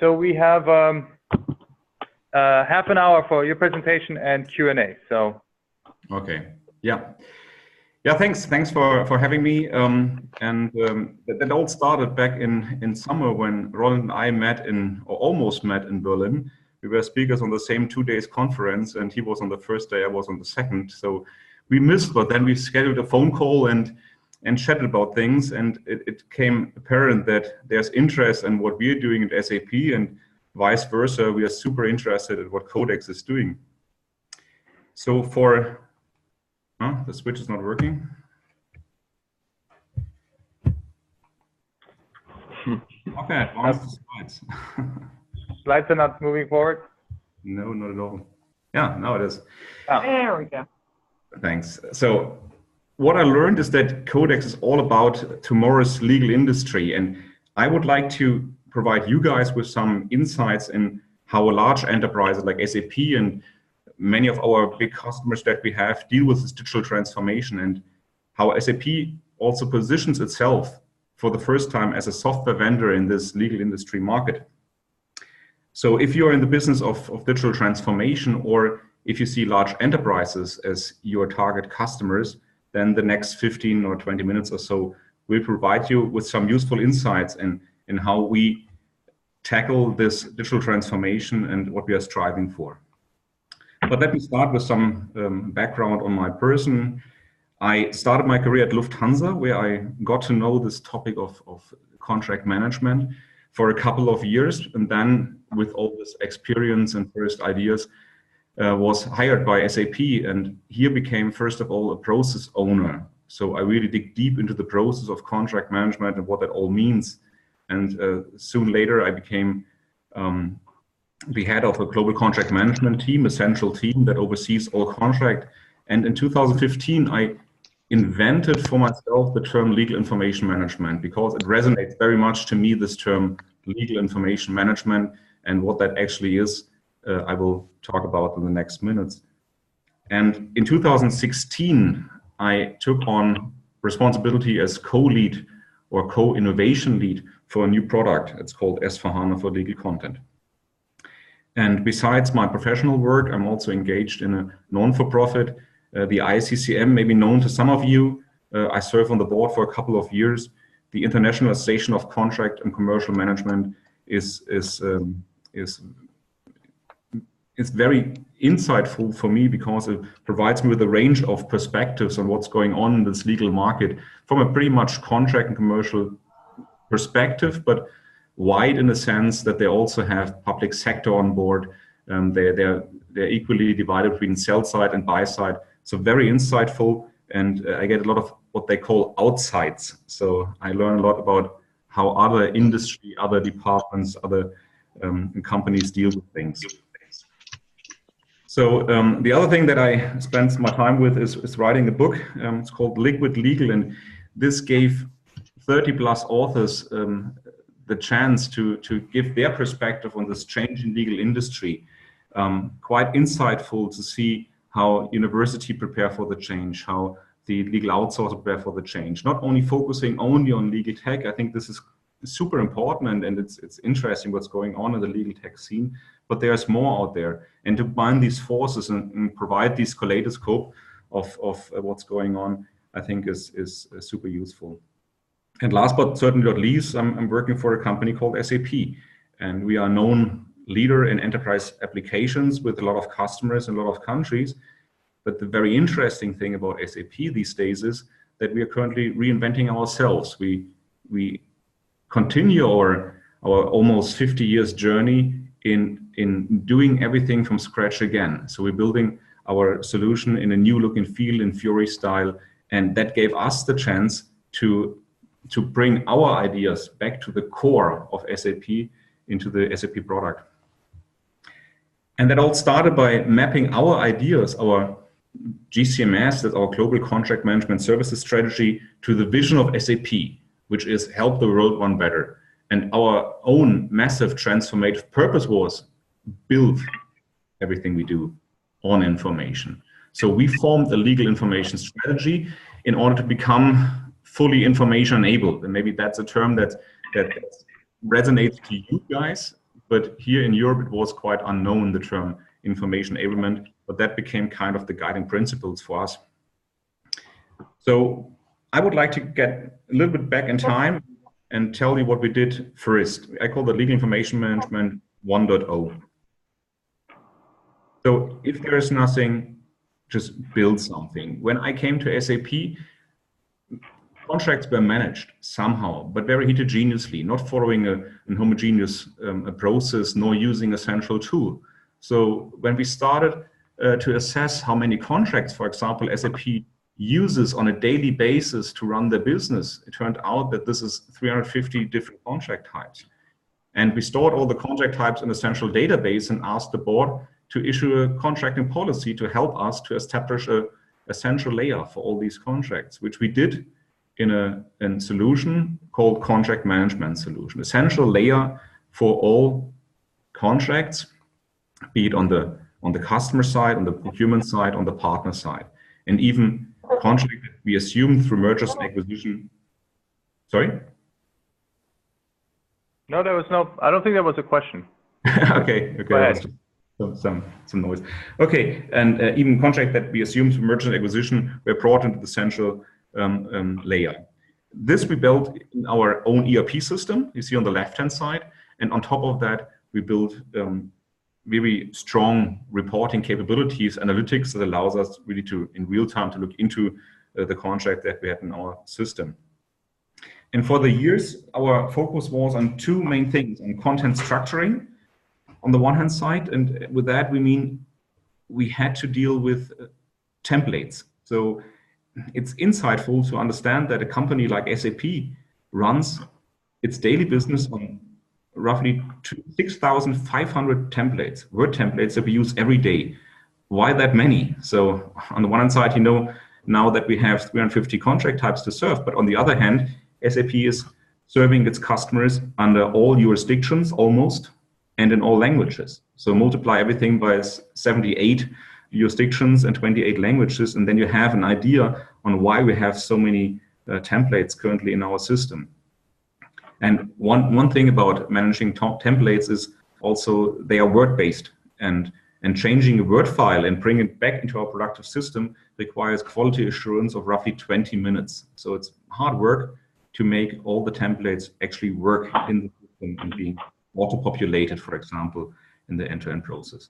So we have half an hour for your presentation and Q&A. So. Okay. Yeah. Yeah. Thanks for having me. That all started back in summer when Roland and I met or almost met in Berlin. We were speakers on the same 2 days conference, and he was on the first day, I was on the second. So we missed, but then we scheduled a phone call and chatted about things, and it became apparent that there's interest in what we're doing at SAP, and vice versa. We are super interested in what CodeX is doing. So the switch is not working. Okay, advance the slides. Slides are not moving forward? No, not at all. Yeah, now it is. Oh. There we go. Thanks. So what I learned is that CodeX is all about tomorrow's legal industry. And I would like to provide you guys with some insights in how a large enterprise like SAP and many of our big customers that we have deal with this digital transformation, and how SAP also positions itself for the first time as a software vendor in this legal industry market. So if you're in the business of digital transformation, or if you see large enterprises as your target customers, then the next 15 or 20 minutes or so will provide you with some useful insights in how we tackle this digital transformation and what we are striving for. But let me start with some background on my person. I started my career at Lufthansa, where I got to know this topic of contract management for a couple of years, and then with all this experience and first ideas, was hired by SAP, and here became first of all a process owner. So I really dig deep into the process of contract management and what that all means. And soon later I became the head of a global contract management team, a central team that oversees all contract. And in 2015, I invented for myself the term legal information management, because it resonates very much to me, this term legal information management, and what that actually is, I will talk about in the next minutes. And in 2016, I took on responsibility as co-lead or co-innovation lead for a new product. It's called S/4HANA for Legal Content. And besides my professional work, I'm also engaged in a non-for-profit, the ICCM, maybe known to some of you. I serve on the board for a couple of years. The Internationalization of Contract and Commercial Management is very insightful for me, because it provides me with a range of perspectives on what's going on in this legal market from a pretty much contract and commercial perspective, but wide in the sense that they also have public sector on board. They're equally divided between sell side and buy side. So very insightful, and I get a lot of what they call outsides. So I learn a lot about how other industry, other departments, other companies deal with things. So the other thing that I spent my time with is writing a book. It's called Liquid Legal, and this gave 30 plus authors the chance to give their perspective on this change in legal industry. Quite insightful to see how university prepare for the change, how the legal outsourcer prepare for the change. Not only focusing only on legal tech, I think this is super important, and it's interesting what's going on in the legal tech scene, but there's more out there. And to bind these forces and provide this kaleidoscope of what's going on, I think is super useful. And last but certainly not least, I'm working for a company called SAP, and we are a known leader in enterprise applications with a lot of customers in a lot of countries. But the very interesting thing about SAP these days is that we are currently reinventing ourselves. We continue our almost 50 years journey in doing everything from scratch again. So we're building our solution in a new look and feel in Fiori style, and that gave us the chance to bring our ideas back to the core of SAP into the SAP product. And that all started by mapping our ideas, our GCMS, that's our Global Contract Management Services strategy, to the vision of SAP, which is help the world run better. And our own massive transformative purpose was build everything we do on information. So we formed a legal information strategy in order to become fully information enabled. And maybe that's a term that resonates to you guys, but here in Europe, it was quite unknown, the term information enablement, but that became kind of the guiding principles for us. So I would like to get a little bit back in time and tell you what we did first. I call that Legal Information Management 1.0. So if there is nothing, just build something. When I came to SAP, contracts were managed somehow, but very heterogeneously, not following a homogeneous a process, nor using a central tool. So when we started to assess how many contracts, for example, SAP uses on a daily basis to run their business, it turned out that this is 350 different contract types. And we stored all the contract types in a central database and asked the board to issue a contracting policy to help us to establish a central layer for all these contracts, which we did in a solution called Contract Management Solution, a central layer for all contracts, be it on the customer side, on the procurement side, on the partner side, and even contract that we assume through mergers and acquisition. Sorry? No, there was no, I don't think there was a question. Okay, some noise. Okay, and even contract that we assume through mergers and acquisition were brought into the central layer. This we built in our own ERP system, you see on the left-hand side, and on top of that, we built very strong reporting capabilities, analytics that allows us really to, in real time, to look into the contract that we had in our system. And for the years, our focus was on two main things, on content structuring on the one hand side, and with that we mean we had to deal with templates. So it's insightful to understand that a company like SAP runs its daily business on roughly 6,500 templates, Word templates that we use every day. Why that many? So on the one hand side, you know, now that we have 350 contract types to serve, but on the other hand, SAP is serving its customers under all jurisdictions almost, and in all languages. So multiply everything by 78 jurisdictions and 28 languages, and then you have an idea on why we have so many templates currently in our system. And one thing about managing templates is also they are word-based, and changing a Word file and bringing it back into our productive system requires quality assurance of roughly 20 minutes. So it's hard work to make all the templates actually work in the system and being auto-populated, for example, in the end-to-end process.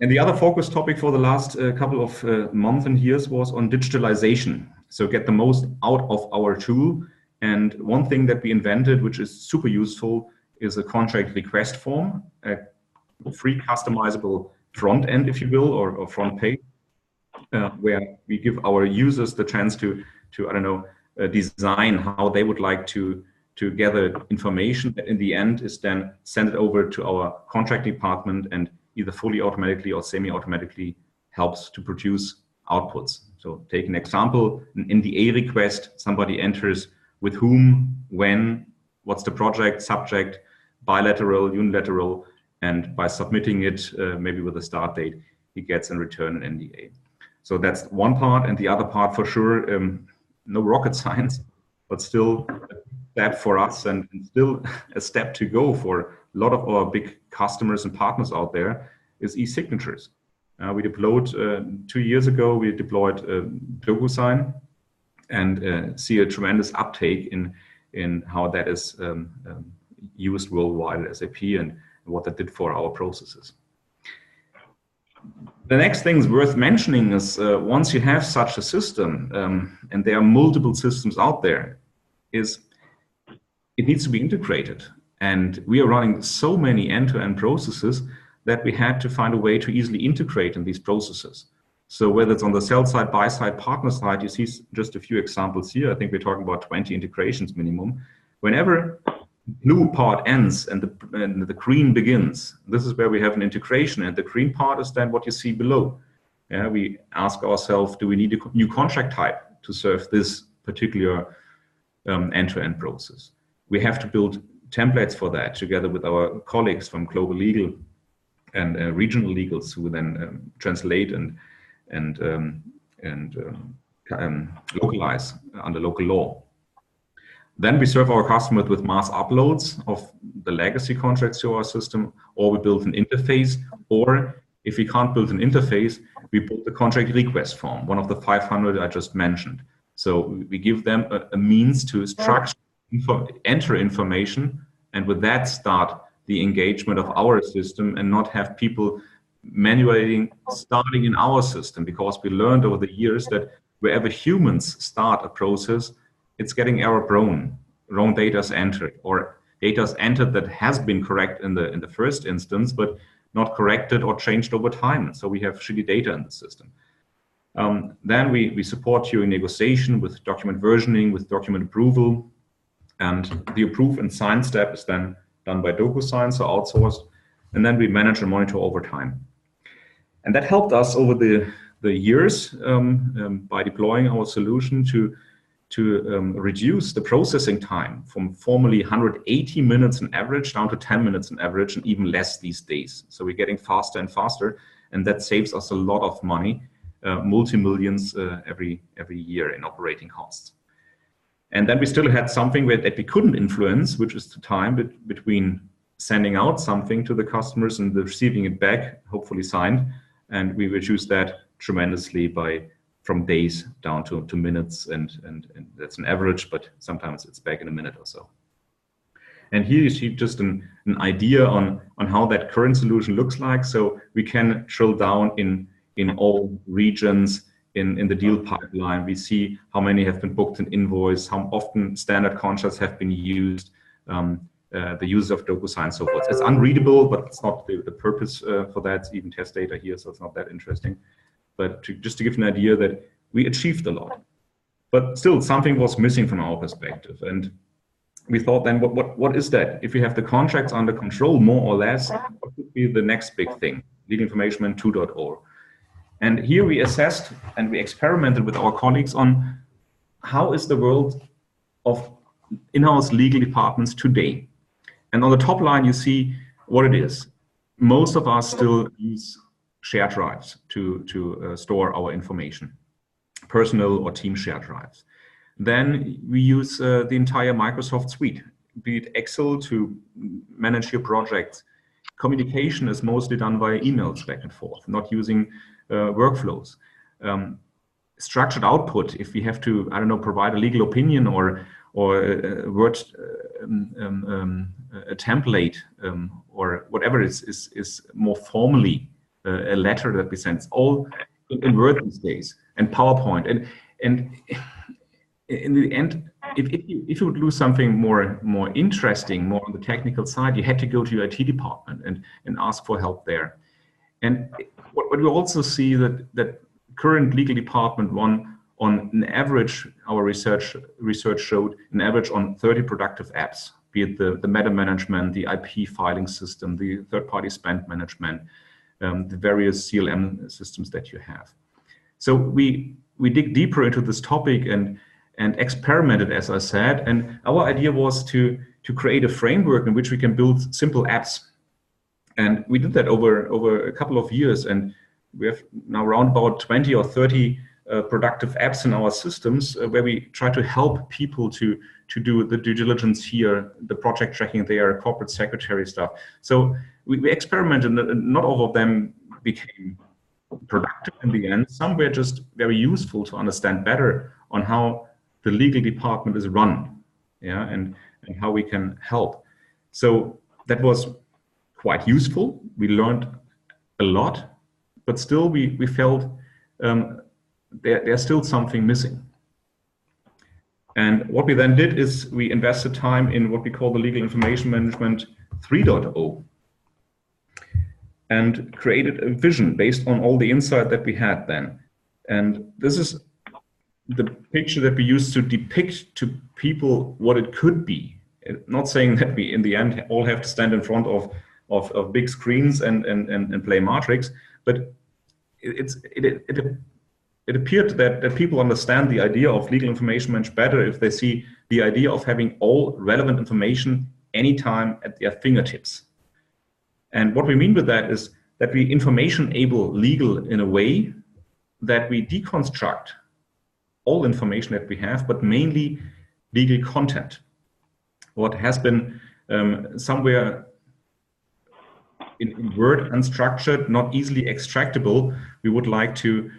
And the other focus topic for the last couple of months and years was on digitalization. So get the most out of our tool. And one thing that we invented, which is super useful, is a contract request form, a free customizable front end, if you will, or front page, where we give our users the chance to I don't know, design how they would like to gather information that in the end is then sent over to our contract department and either fully automatically or semi-automatically helps to produce outputs. So take an example, an NDA request, somebody enters with whom, when, what's the project, subject, bilateral, unilateral, and by submitting it, maybe with a start date, he gets in return an NDA. So that's one part, and the other part for sure, no rocket science, but still a step for us and still a step to go for a lot of our big customers and partners out there is e-signatures. We deployed 2 years ago, we deployed DocuSign and see a tremendous uptake in how that is used worldwide at SAP and what that did for our processes. The next thing worth mentioning is once you have such a system, and there are multiple systems out there, is it needs to be integrated. And we are running so many end-to-end processes that we had to find a way to easily integrate in these processes. So whether it's on the sell side, buy side, partner side, you see just a few examples here. I think we're talking about 20 integrations minimum. Whenever blue part ends and the green begins, this is where we have an integration, and the green part is then what you see below. Yeah, we ask ourselves, do we need a new contract type to serve this particular end-to-end process? We have to build templates for that together with our colleagues from global legal and regional legals who then translate and localize under local law. Then we serve our customers with mass uploads of the legacy contracts to our system, or we build an interface, or if we can't build an interface, we build the contract request form, one of the 500 I just mentioned. So we give them a means to structure, enter information, and with that start the engagement of our system and not have people manually starting in our system, because we learned over the years that wherever humans start a process, it's getting error prone. Wrong data is entered, or data is entered that has been correct in the first instance, but not corrected or changed over time. So we have shitty data in the system. Then we support you in negotiation with document versioning, with document approval, and the approve and sign step is then done by DocuSign, so outsourced, and then we manage and monitor over time. And that helped us over the years by deploying our solution to reduce the processing time from formerly 180 minutes on average down to 10 minutes on average, and even less these days. So we're getting faster and faster, and that saves us a lot of money, multi-millions every year in operating costs. And then we still had something that we couldn't influence, which is the time between sending out something to the customers and receiving it back, hopefully signed. And we reduced that tremendously from days down to minutes, and that's an average, but sometimes it's back in a minute or so. And here you see just an idea on how that current solution looks like. So we can drill down in all regions in the deal pipeline. We see how many have been booked and invoiced, how often standard contracts have been used, the use of DocuSign, so forth. It's unreadable, but it's not the purpose for that. It's even test data here, so it's not that interesting. But just to give you an idea that we achieved a lot. But still, something was missing from our perspective. And we thought then, what is that? If we have the contracts under control, more or less, what could be the next big thing? Legal Information Management 2.0. And here we assessed and we experimented with our colleagues on how is the world of in-house legal departments today. And on the top line, you see what it is. Most of us still use shared drives to store our information, personal or team shared drives. Then we use the entire Microsoft suite, be it Excel to manage your projects. Communication is mostly done via emails back and forth, not using workflows. Structured output, if we have to, I don't know, provide a legal opinion or a Word a template or whatever is more formally a letter that we send. It's all in Word these days, and PowerPoint. And in the end, if you would do something more interesting, more on the technical side, you had to go to your IT department and ask for help there. And what we also see that current legal department run on an average, our research showed an average on 30 productive apps, be it the meta management, the IP filing system, the third-party spend management, the various CLM systems that you have. So we dig deeper into this topic and experimented, as I said, and our idea was to create a framework in which we can build simple apps. And we did that over a couple of years, and we have now around about 20 or 30 productive apps in our systems where we try to help people to do the due diligence here, the project tracking there, corporate secretary stuff. So we experimented, and not all of them became productive in the end. Some were just very useful to understand better on how the legal department is run, yeah, and how we can help. So that was quite useful. We learned a lot, but still we felt there's still something missing. And what we then did is we invested time in what we call the Legal Information Management 3.0 and created a vision based on all the insight that we had then. And this is the picture that we used to depict to people what it could be. Not saying that we in the end all have to stand in front of big screens and play Matrix, but it appeared that people understand the idea of legal information much better if they see the idea of having all relevant information anytime at their fingertips. And what we mean with that is that we information-able legal in a way that we deconstruct all information that we have, but mainly legal content. What has been somewhere in Word unstructured, not easily extractable, we would like to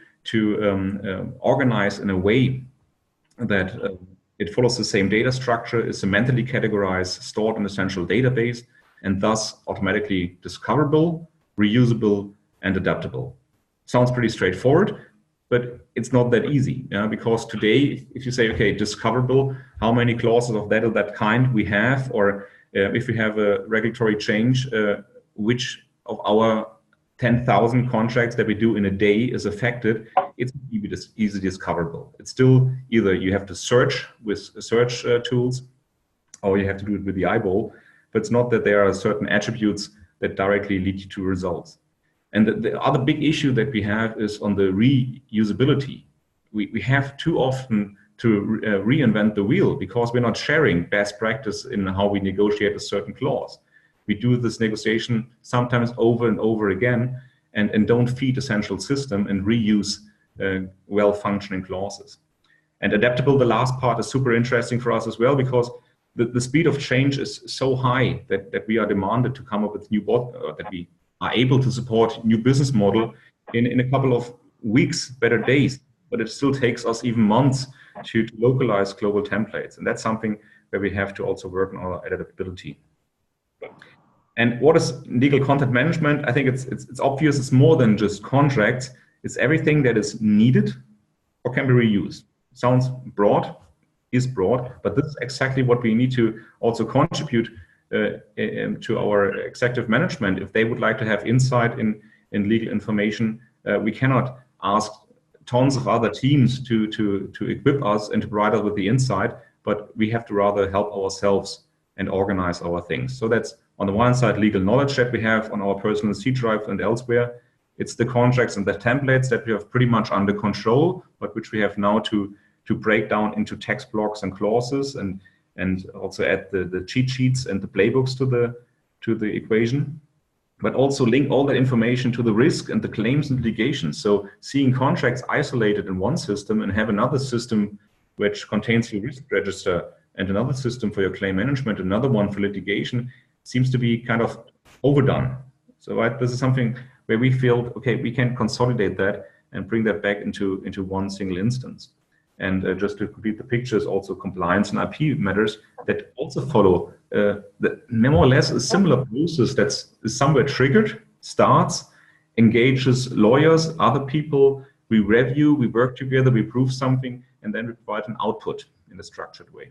organize in a way that it follows the same data structure, is semantically categorized, stored in a central database, and thus automatically discoverable, reusable, and adaptable. Sounds pretty straightforward, but it's not that easy, because today, if you say, okay, discoverable, how many clauses of that or that kind we have, or if we have a regulatory change, which of our 10,000 contracts that we do in a day is affected, it's easily discoverable. It's still either you have to search with search tools, or you have to do it with the eyeball, but it's not that there are certain attributes that directly lead you to results. And the other big issue that we have is on the reusability. We have too often to reinvent the wheel because we're not sharing best practice in how we negotiate a certain clause. We do this negotiation sometimes over and over again and don't feed a central system and reuse well-functioning clauses. And adaptable, the last part, is super interesting for us as well, because the speed of change is so high that we are demanded to come up with that we are able to support new business model in a couple of weeks, better days, but it still takes us even months to localize global templates. And that's something where we have to also work on our adaptability. And what is legal content management? I think it's obvious. It's more than just contracts. It's everything that is needed or can be reused. Sounds broad, is broad, but this is exactly what we need to also contribute to our executive management. If they would like to have insight in legal information, we cannot ask tons of other teams to equip us and to provide us with the insight, but we have to rather help ourselves and organize our things. So that's on the one side, legal knowledge that we have on our personal C drive and elsewhere. It's the contracts and the templates that we have pretty much under control, but which we have now to break down into text blocks and clauses and also add the cheat sheets and the playbooks to the equation, but also link all that information to the risk and the claims and litigations. So seeing contracts isolated in one system and have another system which contains your risk register and another system for your claim management, another one for litigation, seems to be kind of overdone. So this is something where we feel, okay, we can consolidate that and bring that back into one single instance. And just to complete the pictures, also compliance and IP matters that also follow more or less a similar process that's somewhere triggered, starts, engages lawyers, other people, we review, we work together, we prove something, and then we provide an output in a structured way.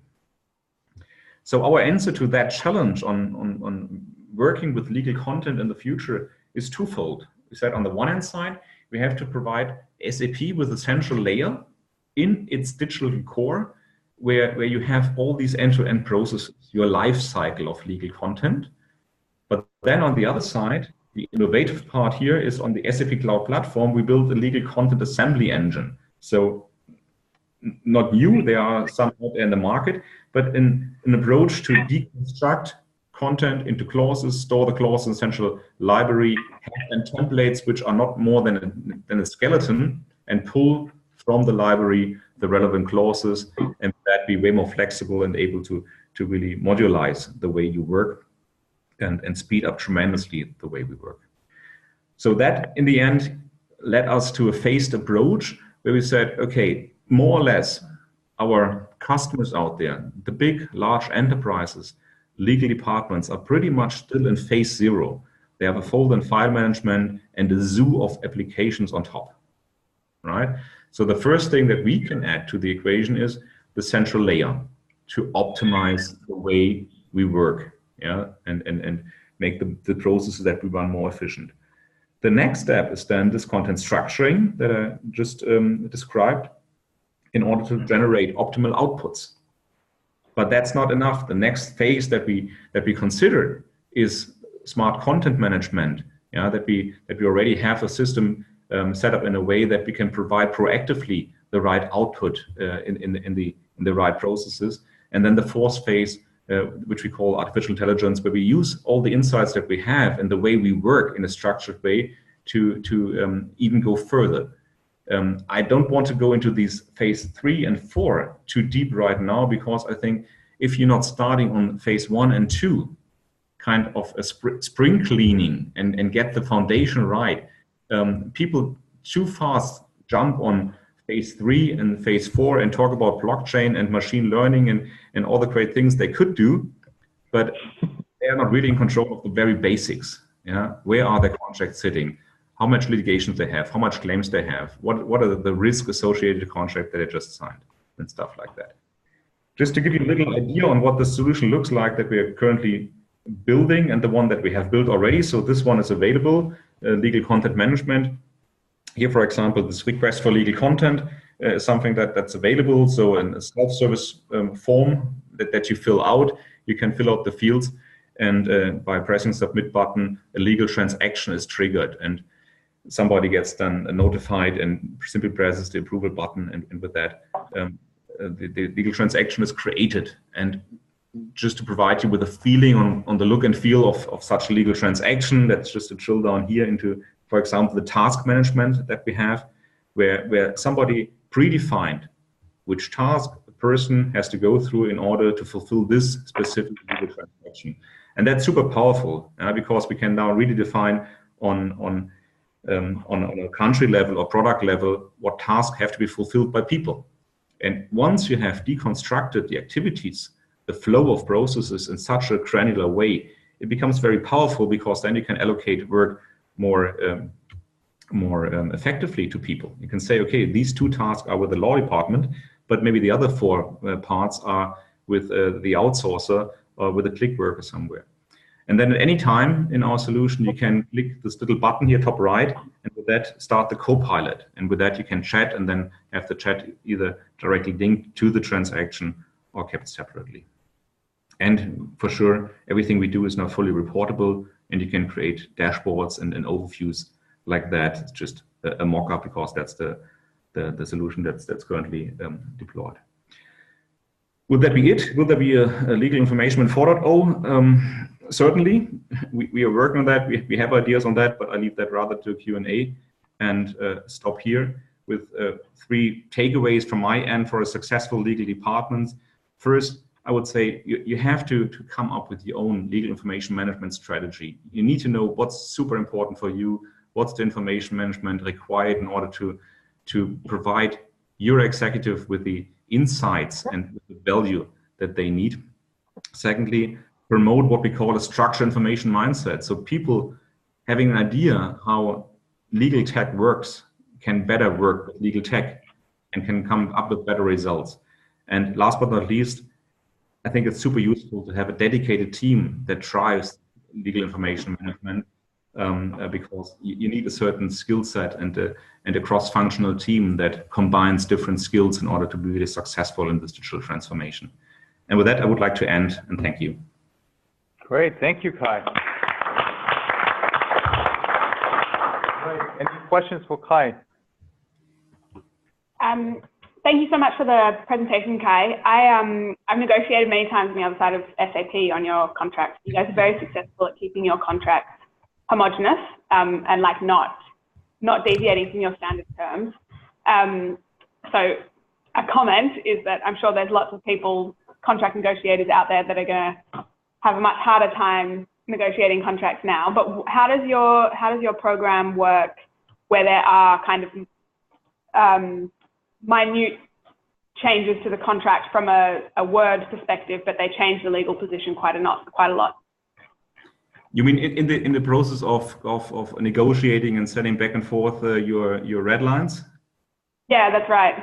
So our answer to that challenge on working with legal content in the future is twofold. We said on the one hand side, we have to provide SAP with a central layer in its digital core, where you have all these end-to-end processes, your life cycle of legal content. But then on the other side, the innovative part here is on the SAP Cloud Platform, we built a legal content assembly engine. So not new, there are some out there in the market, but an approach to deconstruct content into clauses, store the clauses in central library, and templates which are not more than a skeleton, and pull from the library the relevant clauses, and that be way more flexible and able to really modularize the way you work and speed up tremendously the way we work. So that in the end led us to a phased approach where we said, okay, more or less our customers out there, the big, large enterprises, legal departments are pretty much still in phase 0. They have a folder and file management and a zoo of applications on top, right? So the first thing that we can add to the equation is the central layer to optimize the way we work, yeah, and make the processes that we run more efficient. The next step is then this content structuring that I just described in order to generate optimal outputs. But that's not enough. The next phase that we consider is smart content management, yeah, that we already have a system set up in a way that we can provide proactively the right output in the right processes. And then the fourth phase, which we call artificial intelligence, where we use all the insights that we have and the way we work in a structured way to even go further. I don't want to go into these phase 3 and 4 too deep right now, because I think if you're not starting on phase 1 and 2, kind of a spring cleaning and get the foundation right, people too fast jump on phase 3 and phase 4 and talk about blockchain and machine learning and all the great things they could do, but they are not really in control of the very basics. Yeah, where are the contracts sitting? How much litigation they have? How much claims they have? What are the risks associated with the contract that they just signed and stuff like that? Just to give you a little idea on what the solution looks like that we are currently building and the one that we have built already. So this one is available, legal content management. Here, for example, this request for legal content is something that's available. So in a self-service form that you fill out, you can fill out the fields, and by pressing submit button, a legal transaction is triggered, and somebody gets then notified and simply presses the approval button, and with that, the legal transaction is created. And just to provide you with a feeling on the look and feel of such a legal transaction, that's just a drill down here into, for example, the task management that we have, where somebody predefined which task the person has to go through in order to fulfill this specific legal transaction. And that's super powerful, because we can now really define on a country level or product level what tasks have to be fulfilled by people. And once you have deconstructed the activities, the flow of processes in such a granular way, it becomes very powerful, because then you can allocate work more effectively to people. You can say, okay, these 2 tasks are with the law department, but maybe the other 4 parts are with the outsourcer or with a click worker somewhere. And then at any time in our solution, you can click this little button here, top right, and with that start the co-pilot. And with that you can chat, and then have the chat either directly linked to the transaction or kept separately. And for sure, everything we do is now fully reportable, and you can create dashboards and overviews like that. It's just a mock-up, because that's the solution that's currently deployed. Would that be it? Will there be a legal information in 4.0? Certainly, we are working on that. We have ideas on that, but I leave that rather to Q&A, and stop here with 3 takeaways from my end for a successful legal department. First, I would say you have to come up with your own legal information management strategy. You need to know what's super important for you, what's the information management required in order to provide your executive with the insights and the value that they need. Secondly, promote what we call a structured information mindset. So people having an idea how legal tech works can better work with legal tech and can come up with better results. And last but not least, I think it's super useful to have a dedicated team that drives legal information management, because you need a certain skill set and a cross-functional team that combines different skills in order to be really successful in this digital transformation. And with that, I would like to end, and thank you. Great, thank you, Kai. Right. Any questions for Kai? Thank you so much for the presentation, Kai. I've negotiated many times on the other side of SAP on your contracts. You guys are very successful at keeping your contracts homogenous and like not deviating from your standard terms. So a comment is that I'm sure there's lots of people, contract negotiators out there, that are going to have a much harder time negotiating contracts now. But how does your program work where there are kind of minute changes to the contract from a word perspective, but they change the legal position quite a lot? You mean in the process of negotiating and sending back and forth your red lines? Yeah, that's right.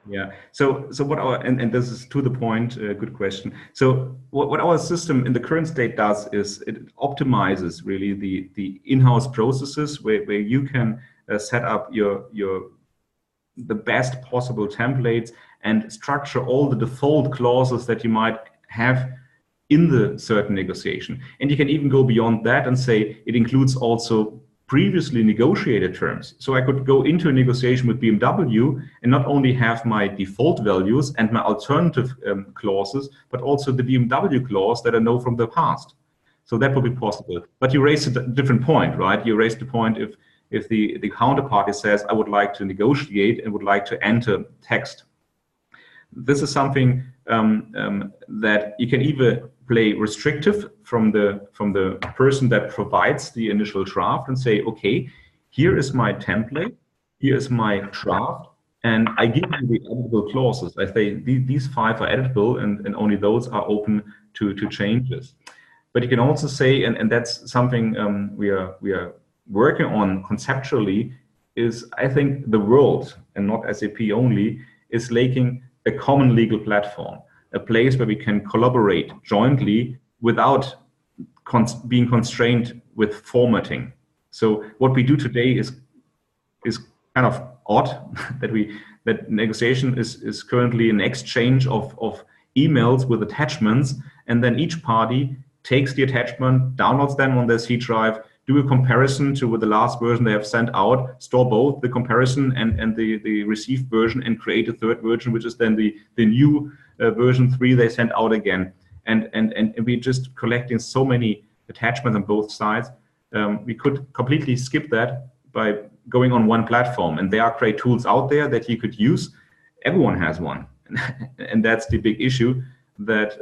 Yeah. So what our and this is to the point. Good question. So what our system in the current state does is it optimizes really the in-house processes where you can set up the best possible templates and structure all the default clauses that you might have in the certain negotiation. And you can even go beyond that and say it includes also previously negotiated terms. So I could go into a negotiation with BMW and not only have my default values and my alternative clauses, but also the BMW clause that I know from the past. So that would be possible. But you raised a different point, right? You raised the point if the counterparty says, I would like to negotiate and would like to enter text. This is something that you can either play restrictive from the person that provides the initial draft and say, okay, here is my template, here is my draft, and I give you the editable clauses. I say these 5 are editable, and only those are open to changes. But you can also say, and that's something we are working on conceptually, is I think the world, and not SAP only, is lacking a common legal platform, a place where we can collaborate jointly without being constrained with formatting. So what we do today is kind of odd that negotiation is currently an exchange of emails with attachments, and then each party takes the attachment, downloads them on their C drive, do a comparison to the last version they have sent out, store both the comparison and the received version, and create a third version, which is then the new version 3 they sent out again. And we're just collecting so many attachments on both sides. We could completely skip that by going on one platform. And there are great tools out there that you could use. Everyone has one. And that's the big issue, that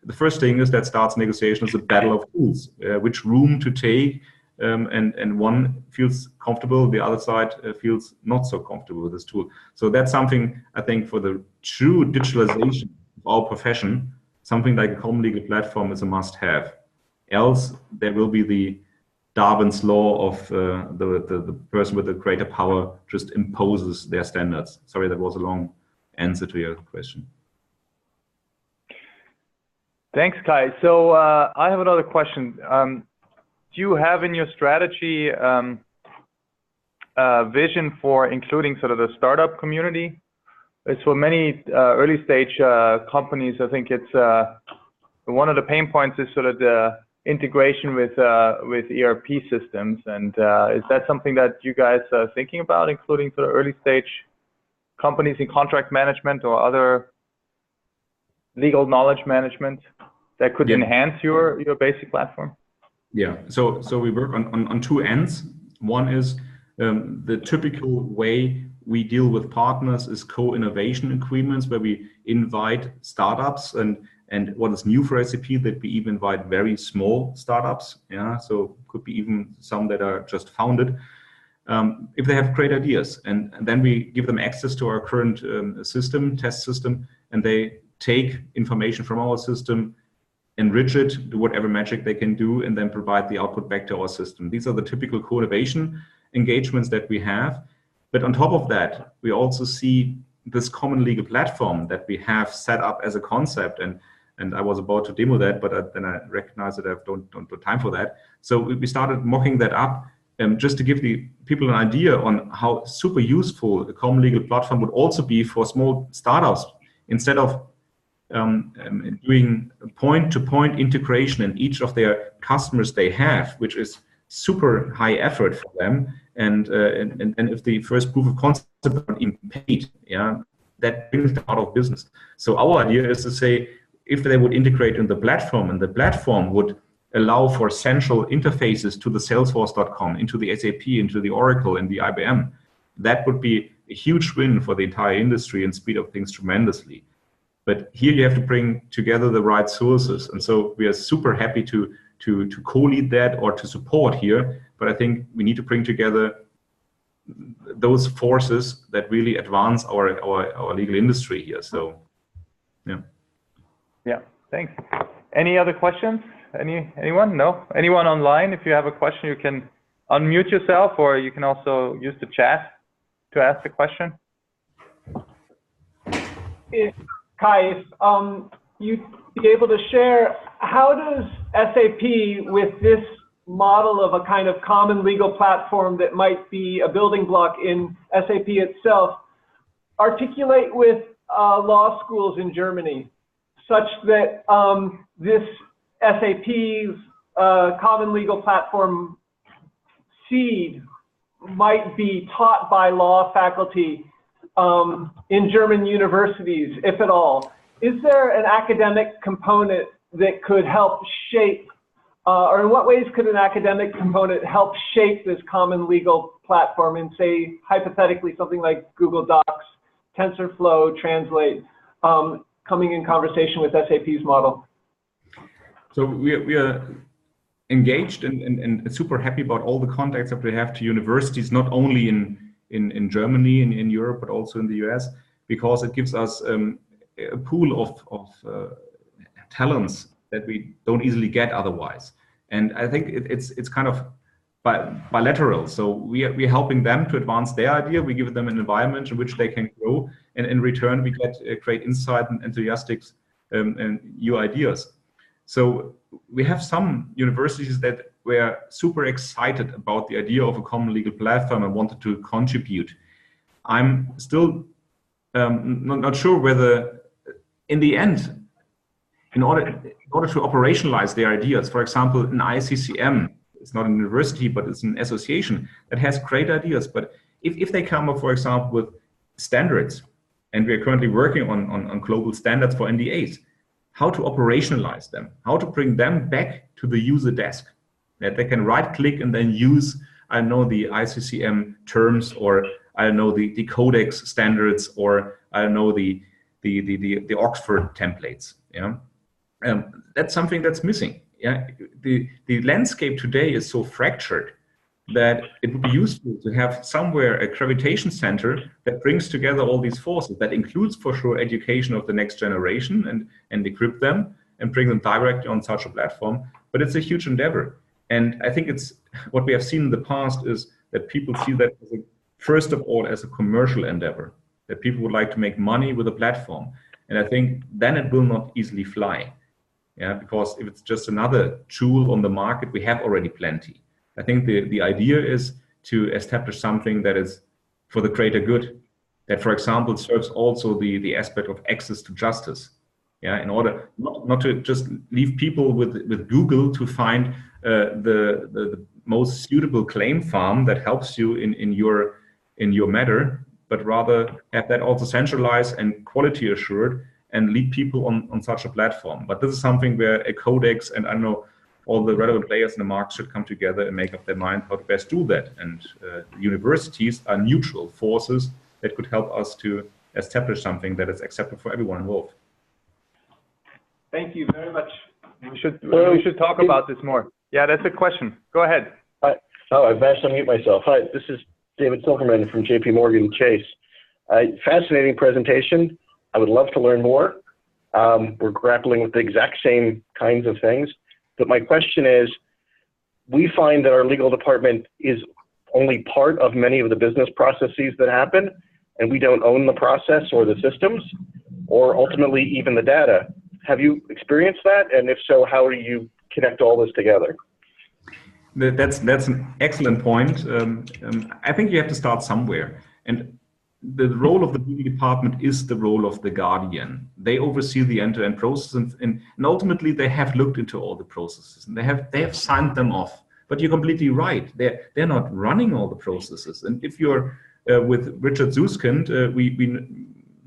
the first thing is that starts negotiation is a battle of tools, which room to take, and one feels comfortable, the other side feels not so comfortable with this tool. So that's something, I think, for the true digitalization of our profession, something like a common legal platform is a must-have. Else, there will be the Darwin's law of the person with the greater power just imposes their standards. Sorry, that was a long answer to your question. Thanks, Kai. So I have another question. Do you have in your strategy vision for including sort of the startup community? It's for many early stage companies. I think it's one of the pain points is sort of the integration with ERP systems. And is that something that you guys are thinking about, including sort of early stage companies in contract management or other legal knowledge management that could enhance your basic platform? Yeah, so we work on two ends. One is the typical way we deal with partners is co-innovation agreements, where we invite startups, and what is new for SAP, that we even invite very small startups. Yeah, so could be even some that are just founded, if they have great ideas, and then we give them access to our current test system, and they take information from our system, enrich it, do whatever magic they can do, and then provide the output back to our system. These are the typical co-innovation engagements that we have. But on top of that, we also see this common legal platform that we have set up as a concept. And I was about to demo that, but then I recognized that I don't have time for that. So we started mocking that up, just to give the people an idea on how super useful a common legal platform would also be for small startups. Instead of doing point-to-point integration in each of their customers they have, which is super high effort for them, and if the first proof of concept is not even paid, yeah, that brings them out of business. So our idea is to say, if they would integrate in the platform, and the platform would allow for central interfaces to the Salesforce.com, into the SAP, into the Oracle, and the IBM, that would be a huge win for the entire industry and speed up things tremendously. But here you have to bring together the right sources. And so we are super happy to co-lead that or to support here. But I think we need to bring together those forces that really advance our legal industry here. So, yeah. Yeah, thanks. Any other questions? Anyone? No? Anyone online? If you have a question, you can unmute yourself, or you can also use the chat to ask the question. Kai, if you'd be able to share, how does SAP, with this model of a kind of common legal platform that might be a building block in SAP itself, articulate with law schools in Germany, such that this SAP's common legal platform seed might be taught by law faculty in German universities, if at all? Is there an academic component that could help shape or in what ways could an academic component help shape this common legal platform in, say, hypothetically, something like Google Docs, TensorFlow, Translate, coming in conversation with SAP's model? So we are engaged and super happy about all the contacts that we have to universities, not only in Germany and in Europe, but also in the US, because it gives us a pool of talents that we don't easily get otherwise. And I think it's kind of bilateral. So we're helping them to advance their idea. We give them an environment in which they can grow, and in return we get great insight and enthusiastic and new ideas. So we have some universities that were super excited about the idea of a common legal platform and wanted to contribute. I'm still not sure whether in the end, in order to operationalize their ideas, for example, an ICCM, it's not a university, but it's an association that has great ideas. But if they come up, for example, with standards, and we are currently working on global standards for NDAs, how to operationalize them, how to bring them back to the user desk, that they can right click and then use, I don't know, the ICCM terms, or I don't know, the CodeX standards, or I don't know, the Oxford templates. Yeah, that's something that's missing. Yeah, the landscape today is so fractured that it would be useful to have somewhere a gravitation center that brings together all these forces. That includes for sure education of the next generation and equip them and bring them directly on such a platform. But it's a huge endeavor. And I think it's what we have seen in the past is that people see that as first of all as a commercial endeavor, that people would like to make money with a platform. And I think then it will not easily fly. Yeah, because if it's just another tool on the market, we have already plenty. I think the idea is to establish something that is for the greater good, that, for example, serves also the aspect of access to justice. Yeah, in order not to just leave people with Google to find the most suitable claim farm that helps you in your matter, but rather have that also centralized and quality assured and lead people on such a platform. But this is something where a CodeX and I don't know, all the relevant players in the market should come together and make up their mind how to best do that. And universities are neutral forces that could help us to establish something that is acceptable for everyone involved. Thank you very much. We should talk about this more. Yeah, that's a question. Go ahead. Hi. Oh, I've managed to unmute myself. Hi, this is David Silverman from JP Morgan Chase. Fascinating presentation. I would love to learn more. We're grappling with the exact same kinds of things. But my question is, we find that our legal department is only part of many of the business processes that happen, and we don't own the process or the systems, or ultimately even the data. Have you experienced that? And if so, how do you connect all this together? That's an excellent point. I think you have to start somewhere. And the role of the legal department is the role of the guardian. They oversee the end-to-end process, and ultimately they have looked into all the processes and they have signed them off. But you're completely right. They're not running all the processes. And if you're with Richard Zuskind,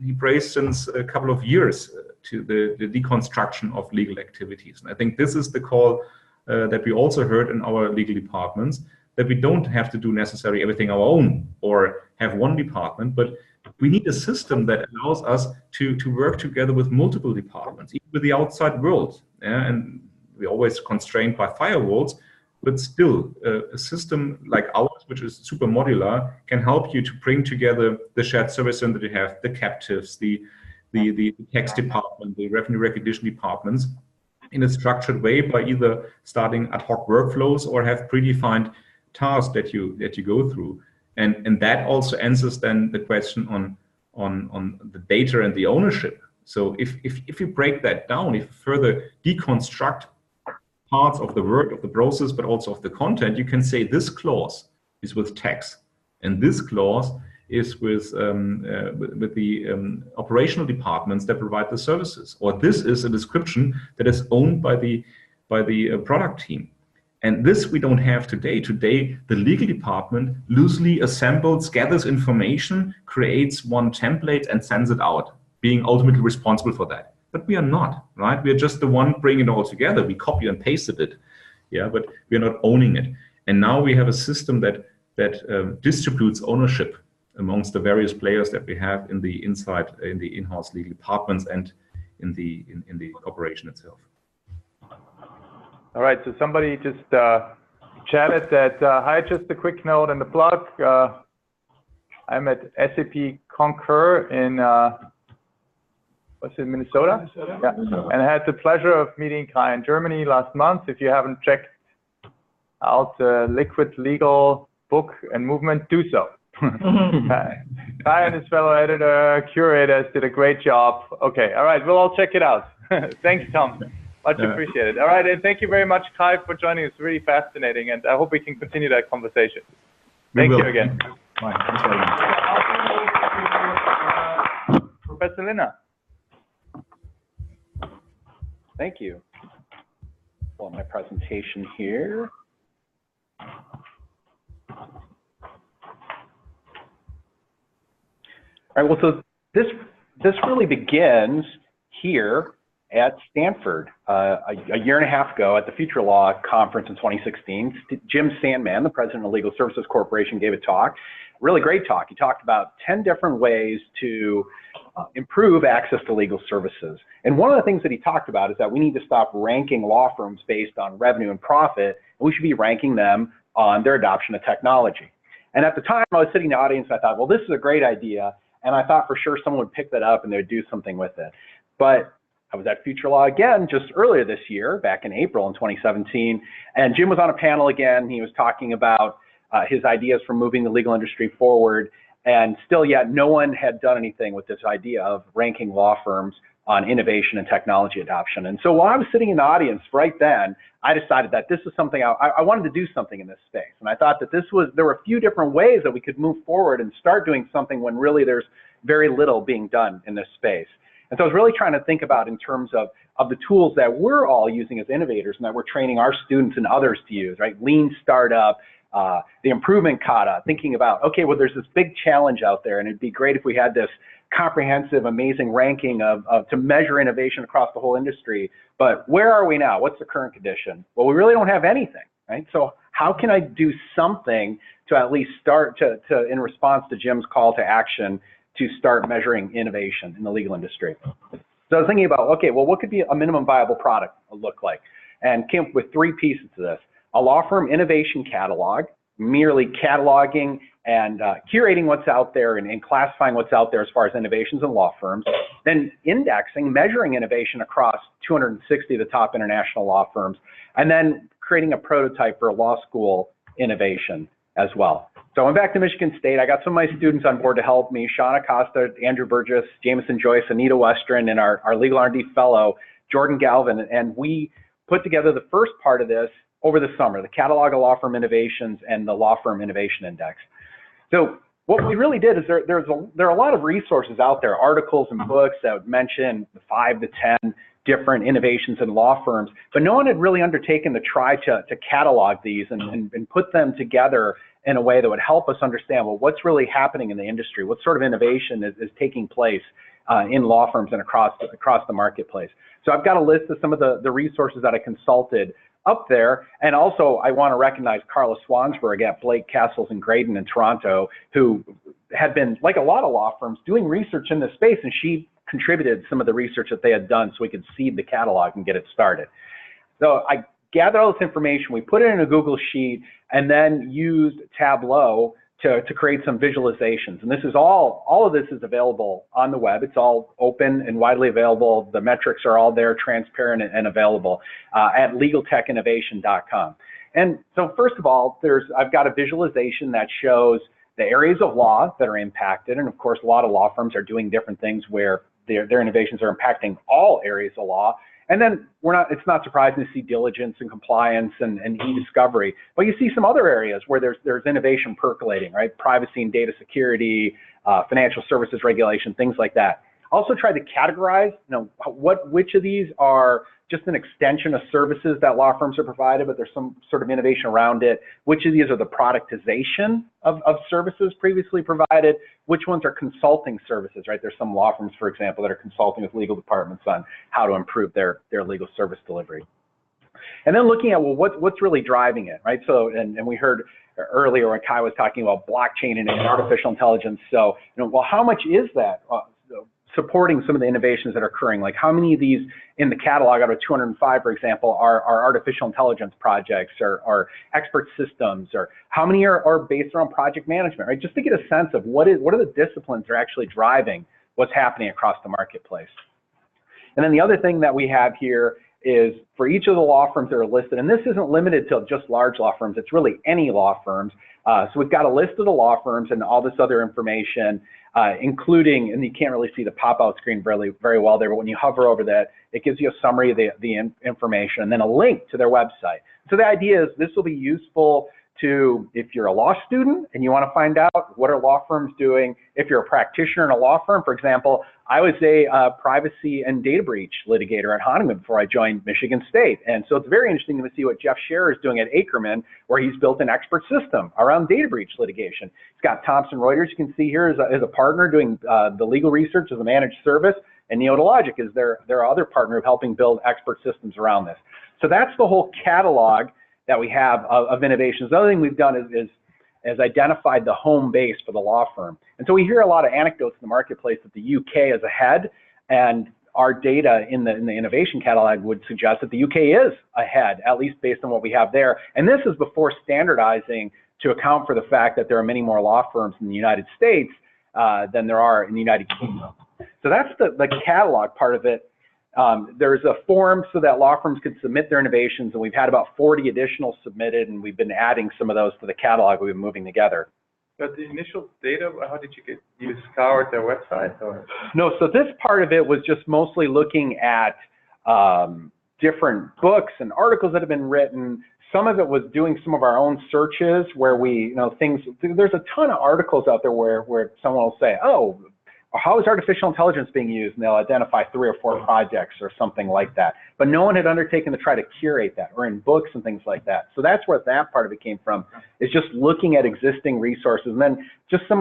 he praised since a couple of years to the deconstruction of legal activities. And I think this is the call that we also heard in our legal departments, that we don't have to do necessarily everything our own or have one department, but we need a system that allows us to work together with multiple departments, even with the outside world. Yeah? And we're always constrained by firewalls, but still a system like ours, which is super modular, can help you to bring together the shared service center that you have, the captives, the tax department, the revenue recognition departments, in a structured way by either starting ad hoc workflows or have predefined tasks that you go through, and that also answers then the question on the data and the ownership. So if you break that down, if you further deconstruct parts of the work of the process, but also of the content, you can say this clause is with tax, and this clause is with the operational departments that provide the services, or this is a description that is owned by the product team. And this we don't have today. Today, the legal department loosely assembles, gathers information, creates one template and sends it out, being ultimately responsible for that. But we are not, right? We are just the one bringing it all together. We copy and pasted it. yeah, but we're not owning it. And now we have a system that distributes ownership amongst the various players that we have in the in-house legal departments and in the corporation itself. All right, so somebody just chatted that, hi, just a quick note and the plug. I'm at SAP Concur in, what's it, Minnesota? Yeah, and I had the pleasure of meeting Kai in Germany last month. If you haven't checked out the Liquid Legal book and movement, do so. Kai and his fellow editor, curators did a great job. Okay, all right, we'll all check it out. Thanks, Tom. Much appreciated. All right, and thank you very much, Kai, for joining us. Really fascinating, and I hope we can continue that conversation. Thank you again. Bye. Thanks very much. Professor Linner. Thank you. Well, my presentation here. All right, well, so this really begins here at Stanford. A year and a half ago at the Future Law Conference in 2016, Jim Sandman, the president of Legal Services Corporation, gave a talk, really great talk. He talked about 10 different ways to improve access to legal services. And one of the things that he talked about is that we need to stop ranking law firms based on revenue and profit, and we should be ranking them on their adoption of technology. And at the time, I was sitting in the audience and I thought, well, this is a great idea. And I thought for sure someone would pick that up and they would do something with it. But I was at Future Law again just earlier this year, back in April in 2017, and Jim was on a panel again. He was talking about his ideas for moving the legal industry forward, and still yet no one had done anything with this idea of ranking law firms on innovation and technology adoption. And so while I was sitting in the audience right then, I decided that this is something I wanted to do something in this space. And I thought that there were a few different ways that we could move forward and start doing something when really there's very little being done in this space. And so I was really trying to think about in terms of the tools that we're all using as innovators and that we're training our students and others to use, right? Lean startup, the improvement kata, thinking about, okay, well, there's this big challenge out there and it'd be great if we had this comprehensive, amazing ranking to measure innovation across the whole industry. But where are we now? What's the current condition? Well, we really don't have anything, right? So how can I do something to at least start to in response to Jim's call to action, to start measuring innovation in the legal industry? So I was thinking about, okay, well, what could be a minimum viable product look like? And came up with 3 pieces to this. A law firm innovation catalog, merely cataloging and curating what's out there and classifying what's out there as far as innovations in law firms. Then indexing, measuring innovation across 260 of the top international law firms. And then creating a prototype for a law school innovation as well. So I went back to Michigan State. I got some of my students on board to help me, Sean Acosta, Andrew Burgess, Jameson Joyce, Anita Western, and our legal R&D fellow, Jordan Galvin. And we put together the first part of this over the summer, the catalog of law firm innovations and the law firm innovation index. So what we really did is there are a lot of resources out there, articles and books that would mention 5 to 10 different innovations in law firms, but no one had really undertaken to try to catalog these and put them together in a way that would help us understand, well, what's really happening in the industry? What sort of innovation is taking place in law firms and across the marketplace? So I've got a list of some of the resources that I consulted up there. And also I want to recognize Carla Swansburg at Blake, Castles and Graydon in Toronto, who had been, like a lot of law firms, doing research in this space, and she contributed some of the research that they had done so we could seed the catalog and get it started. So I gathered all this information, we put it in a Google Sheet, and then used Tableau to create some visualizations. And this is all of this is available on the web. It's all open and widely available. The metrics are all there, transparent and available at legaltechinnovation.com. And so first of all, I've got a visualization that shows the areas of law that are impacted. And of course, a lot of law firms are doing different things where their innovations are impacting all areas of law. And then it's not surprising to see diligence and compliance and e-discovery, but you see some other areas where there's innovation percolating, right? Privacy and data security, financial services regulation, things like that. Also try to categorize, which of these are just an extension of services that law firms are provided, but there's some sort of innovation around it. Which of these are the productization of services previously provided? Which ones are consulting services, right? There's some law firms, for example, that are consulting with legal departments on how to improve their legal service delivery. And then looking at, well, what's really driving it, right? So, and we heard earlier when Kai was talking about blockchain and artificial intelligence. So, well, how much is that supporting some of the innovations that are occurring? Like how many of these in the catalog out of 205, for example, are artificial intelligence projects or expert systems, or how many are based around project management, right? Just to get a sense of what are the disciplines that are actually driving what's happening across the marketplace. And then the other thing that we have here is for each of the law firms that are listed, and this isn't limited to just large law firms, it's really any law firms. So we've got a list of the law firms and all this other information, including, and you can't really see the pop-out screen very well there, but when you hover over that, it gives you a summary of the information and then a link to their website. So the idea is this will be useful to, if you're a law student and you want to find out what are law firms doing, if you're a practitioner in a law firm. For example, I was a privacy and data breach litigator at Hahnemann before I joined Michigan State. And so it's very interesting to see what Jeff Scherer is doing at Ackerman, where he's built an expert system around data breach litigation. He's got Thomson Reuters, you can see here, as a partner doing the legal research as a managed service, and Neotologic is their other partner of helping build expert systems around this. So that's the whole catalog that we have of innovations. The other thing we've done is identified the home base for the law firm. And so we hear a lot of anecdotes in the marketplace that the UK is ahead, and our data in the innovation catalog would suggest that the UK is ahead, at least based on what we have there. And this is before standardizing to account for the fact that there are many more law firms in the United States than there are in the United Kingdom. So that's the catalog part of it. There's a form so that law firms can submit their innovations, and we've had about 40 additional submitted, and we've been adding some of those to the catalog we've been moving together. But the initial data, how did you scoured their website? Or? No, so this part of it was just mostly looking at different books and articles that have been written. Some of it was doing some of our own searches where we, there's a ton of articles out there where someone will say, oh, how is artificial intelligence being used? And they'll identify 3 or 4 projects or something like that. But no one had undertaken to try to curate that, or in books and things like that. So that's where that part of it came from, is just looking at existing resources, and then just some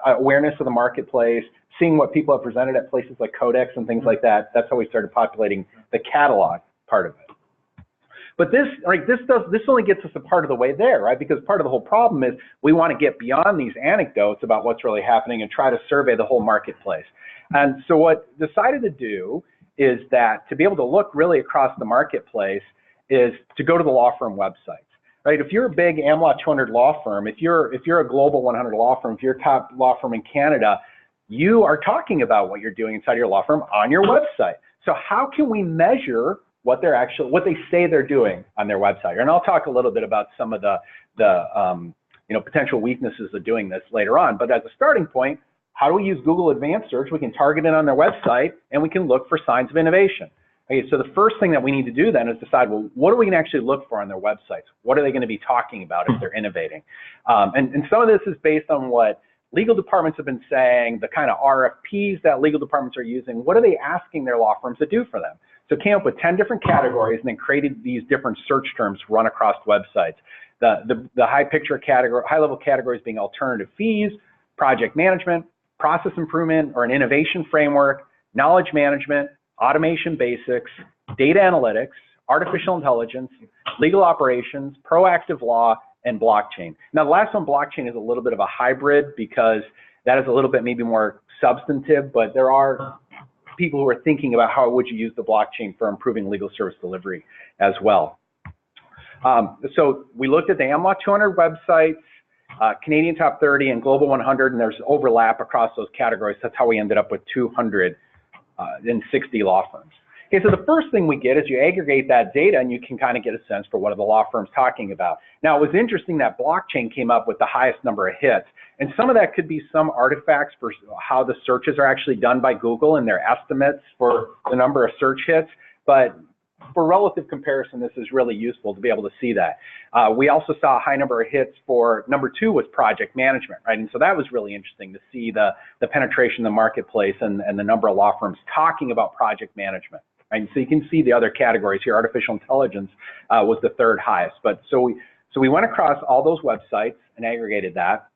awareness of the marketplace, seeing what people have presented at places like CodeX and things like that. That's how we started populating the catalog part of it. But this only gets us a part of the way there, right? Because part of the whole problem is we want to get beyond these anecdotes about what's really happening and try to survey the whole marketplace. And so what I decided to do is that to be able to look really across the marketplace is to go to the law firm websites, right? If you're a big AmLaw 200 law firm, if you're a global 100 law firm, if you're a top law firm in Canada, you are talking about what you're doing inside your law firm on your website. So how can we measure what they say they're doing on their website? And I'll talk a little bit about some of the potential weaknesses of doing this later on. But as a starting point, how do we use Google Advanced Search? We can target it on their website, and we can look for signs of innovation. Okay, so the first thing that we need to do then is decide, well, what are we going to actually look for on their websites? What are they going to be talking about if they're innovating? And some of this is based on what legal departments have been saying, the kind of RFPs that legal departments are using. What are they asking their law firms to do for them? So came up with 10 different categories and then created these different search terms run across websites. The high level categories being alternative fees, project management, process improvement or an innovation framework, knowledge management, automation basics, data analytics, artificial intelligence, legal operations, proactive law, and blockchain. Now the last one, blockchain, is a little bit of a hybrid because that is a little bit maybe more substantive, but there are people who are thinking about how would you use the blockchain for improving legal service delivery as well. So we looked at the AmLaw 200 websites, Canadian Top 30 and Global 100, and there's overlap across those categories. That's how we ended up with 260 law firms. Okay, so the first thing we get is you aggregate that data and you can kind of get a sense for what are the law firms talking about. Now, it was interesting that blockchain came up with the highest number of hits. And some of that could be some artifacts for how the searches are actually done by Google and their estimates for the number of search hits. But for relative comparison, this is really useful to be able to see that. We also saw a high number of hits for number 2 was project management, right? And so that was really interesting to see the penetration in the marketplace and the number of law firms talking about project management. Right? And so you can see the other categories here. Artificial intelligence was the 3rd highest. But so we went across all those websites and aggregated that.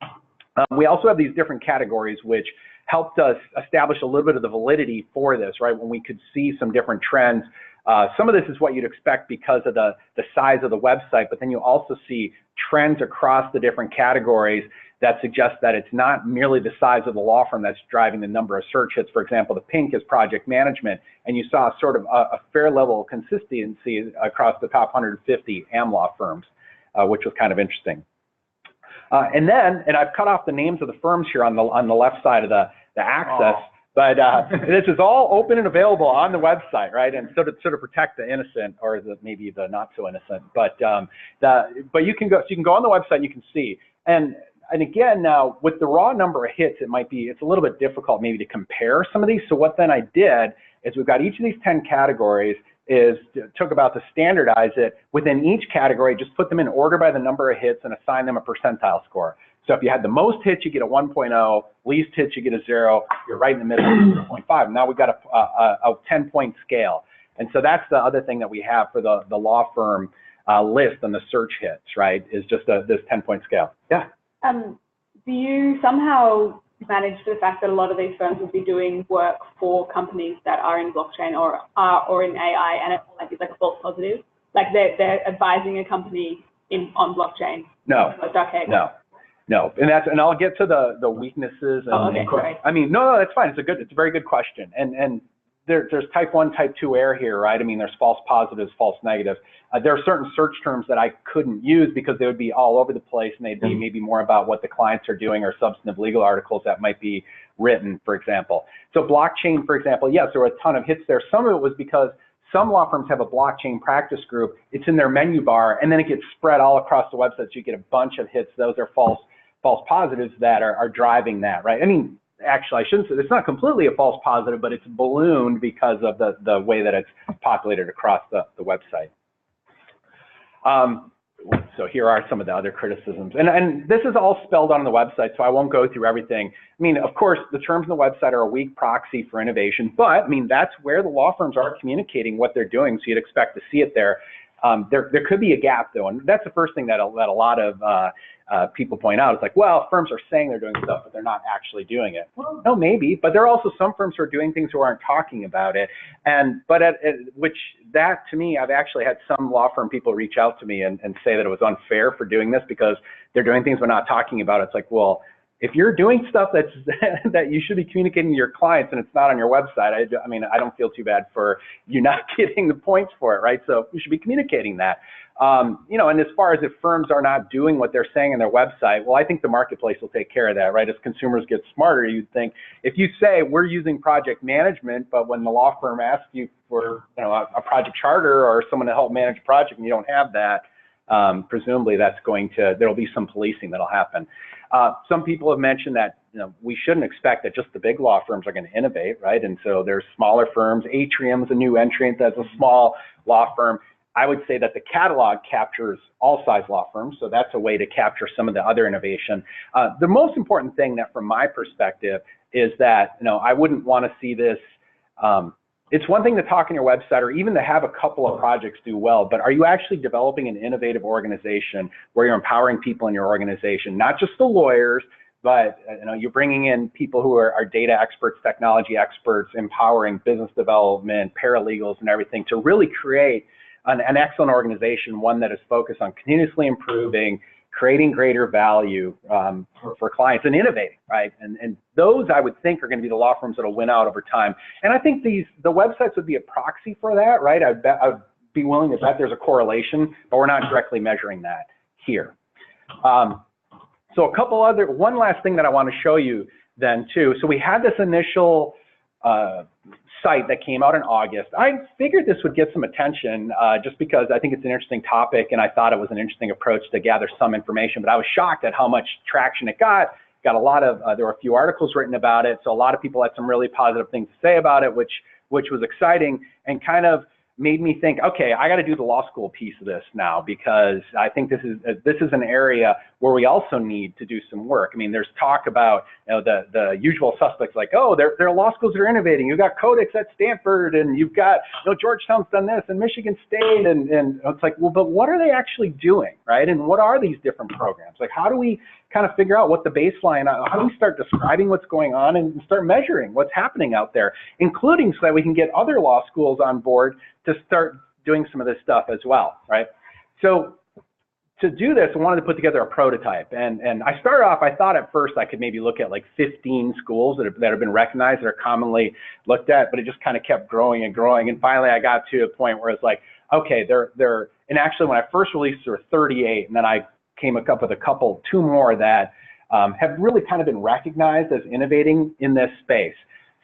We also have these different categories which helped us establish a little bit of the validity for this, right? When we could see some different trends Some of this is what you'd expect because of the size of the website, but then you also see trends across the different categories that suggest that it's not merely the size of the law firm that's driving the number of search hits. For example, the pink is project management, and you saw sort of a fair level of consistency across the top 150 AM law firms, which was kind of interesting. And I've cut off the names of the firms here on the left side of the axis, but this is all open and available on the website, right? And so to sort of protect the innocent, or maybe the not so innocent, but you can go on the website and you can see. And again, now with the raw number of hits, it's a little bit difficult maybe to compare some of these. So what then I did is we've got each of these 10 categories took about to standardize it within each category, just put them in order by the number of hits and assign them a percentile score. So if you had the most hits, you get a 1.0, least hits, you get a 0, you're right in the middle, 0.5. Now we've got a 10-point scale. And so that's the other thing that we have for the law firm list on the search hits, right, is just this 10-point scale. Yeah. Do you somehow manage the fact that a lot of these firms will be doing work for companies that are in blockchain or in AI, and it's like a false positive? Like they're advising a company on blockchain? No. No, and I'll get to the weaknesses. And, okay, sorry. I mean, no, that's fine. It's a very good question. And there's type 1, type 2 error here, right? I mean, there's false positives, false negatives. There are certain search terms that I couldn't use because they would be all over the place, and they'd be maybe more about what the clients are doing or substantive legal articles that might be written, for example. So blockchain, for example, yes, there were a ton of hits there. Some of it was because some law firms have a blockchain practice group. It's in their menu bar, and then it gets spread all across the website, so you get a bunch of hits. Those are false positives that are driving that, right? I mean, actually, I shouldn't say it's not completely a false positive, but it's ballooned because of the way that it's populated across the website. So here are some of the other criticisms, and this is all spelled on the website, so I won't go through everything. I mean, of course, the terms on the website are a weak proxy for innovation, but I mean, that's where the law firms are communicating what they're doing, so you'd expect to see it there. There could be a gap, though, and that's the first thing that a lot of people point out. It's like, well, firms are saying they're doing stuff, but they're not actually doing it. Well, no, maybe, but there are also some firms who are doing things who aren't talking about it. Which to me, I've actually had some law firm people reach out to me and say that it was unfair for doing this because they're doing things but not talking about it. It's like, well, if you're doing stuff that you should be communicating to your clients and it's not on your website, I mean, I don't feel too bad for you not getting the points for it, right? So you should be communicating that. You know, and as far as if firms are not doing what they're saying on their website, well, I think the marketplace will take care of that, right? As consumers get smarter, you'd think if you say we're using project management, but when the law firm asks you for, you know, a project charter or someone to help manage a project and you don't have that, presumably there'll be some policing that'll happen. Some people have mentioned that, you know, we shouldn't expect that just the big law firms are going to innovate, right? And so there's smaller firms. Atrium's a new entrant that's a small law firm. I would say that the catalog captures all size law firms, so that's a way to capture some of the other innovation. The most important thing that, from my perspective, is that, you know, I wouldn't want to see this. It's one thing to talk on your website or even to have a couple of projects do well, but are you actually developing an innovative organization where you're empowering people in your organization, not just the lawyers, but you know, you're bringing in people who are data experts, technology experts, empowering business development, paralegals, and everything to really create an excellent organization, one that is focused on continuously improving, creating greater value for clients and innovating, right? And those, I would think, are going to be the law firms that will win out over time. And I think the websites would be a proxy for that, right? I'd be willing to bet there's a correlation, but we're not directly measuring that here. So one last thing that I want to show you then too. So we had this initial site that came out in August. I figured this would get some attention just because I think it's an interesting topic and I thought it was an interesting approach to gather some information, but I was shocked at how much traction it got. Got a lot of, there were a few articles written about it, so a lot of people had some really positive things to say about it, which was exciting and kind of made me think, okay, I got to do the law school piece of this now because I think this is an area where we also need to do some work. I mean, there's talk about, you know, the usual suspects like, oh, there are law schools that are innovating. You've got CodeX at Stanford, and you've got, you know, Georgetown's done this, and Michigan State, and it's like, well, but what are they actually doing, right? And what are these different programs? Like, how do we kind of figure out what the baseline, how do we start describing what's going on and start measuring what's happening out there, including so that we can get other law schools on board to start doing some of this stuff as well, right? So to do this, I wanted to put together a prototype. And I started off, I thought at first I could maybe look at like 15 schools that have been recognized, that are commonly looked at, but it just kind of kept growing and growing. And finally I got to a point where it's like, okay, and actually when I first released there were 38, and then I came up with two more that have really kind of been recognized as innovating in this space.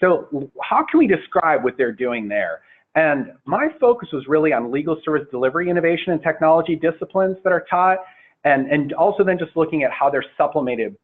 So how can we describe what they're doing there? And my focus was really on legal service delivery innovation and technology disciplines that are taught, and also then just looking at how they're supplemented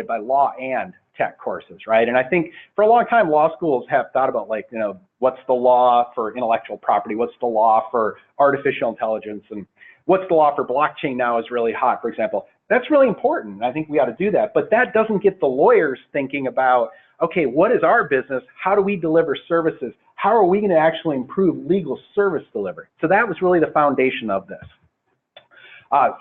by law and tech courses, right? And I think for a long time, law schools have thought about, like, you know, what's the law for intellectual property? What's the law for artificial intelligence? And what's the law for blockchain now is really hot, for example. That's really important. I think we ought to do that. But that doesn't get the lawyers thinking about, okay, what is our business? How do we deliver services? How are we going to actually improve legal service delivery? So that was really the foundation of this.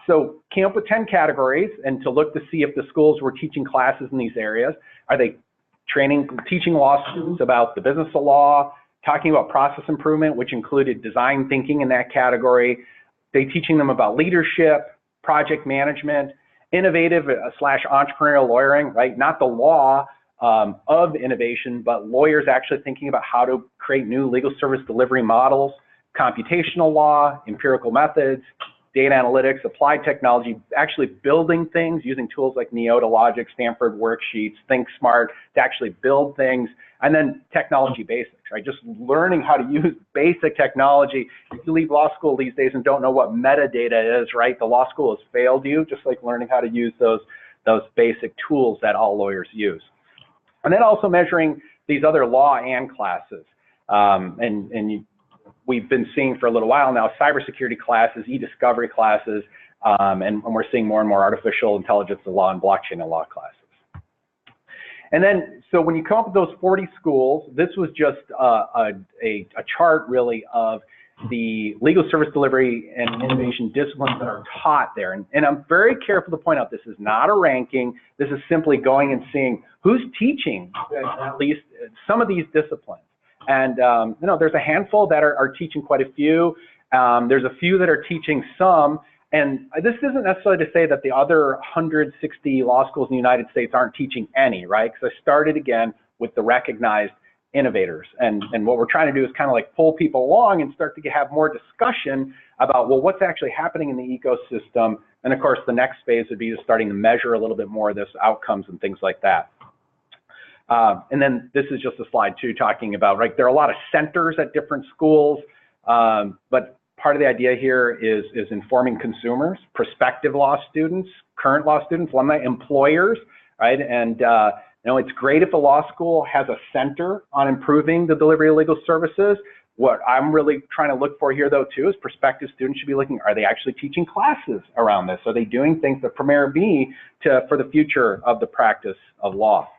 So came up with 10 categories, and to look to see if the schools were teaching classes in these areas. Are they teaching law students about the business of law, talking about process improvement, which included design thinking in that category? They teaching them about leadership, project management, innovative / entrepreneurial lawyering, right? Not the law of innovation, but lawyers actually thinking about how to create new legal service delivery models, computational law, empirical methods, data analytics, applied technology, actually building things using tools like Neota Logic, Stanford Worksheets, Think Smart to actually build things, and then technology basics, right? Just learning how to use basic technology. If you leave law school these days and don't know what metadata is, right? The law school has failed you, just like learning how to use those basic tools that all lawyers use. And then also measuring these other law and classes. We've been seeing for a little while now cybersecurity classes, e-discovery classes, and we're seeing more and more artificial intelligence and law and blockchain and law classes. And then, so when you come up with those 40 schools, this was just a chart really of the legal service delivery and innovation disciplines that are taught there. And I'm very careful to point out, this is not a ranking. This is simply going and seeing who's teaching at least some of these disciplines. And you know, there's a handful that are teaching quite a few. There's a few that are teaching some. And this isn't necessarily to say that the other 160 law schools in the United States aren't teaching any, right? Because I started again with the recognized innovators. And what we're trying to do is kind of like pull people along and start to have more discussion about, well, what's actually happening in the ecosystem. And of course, the next phase would be just starting to measure a little bit more of this outcomes and things like that. And then this is just a slide too, talking about, right, there are a lot of centers at different schools, but part of the idea here is informing consumers, prospective law students, current law students, alumni, employers, right? And you know, it's great if a law school has a center on improving the delivery of legal services. What I'm really trying to look for here, though, too, is prospective students should be looking, are they actually teaching classes around this? Are they doing things that prepare me for the future of the practice of law?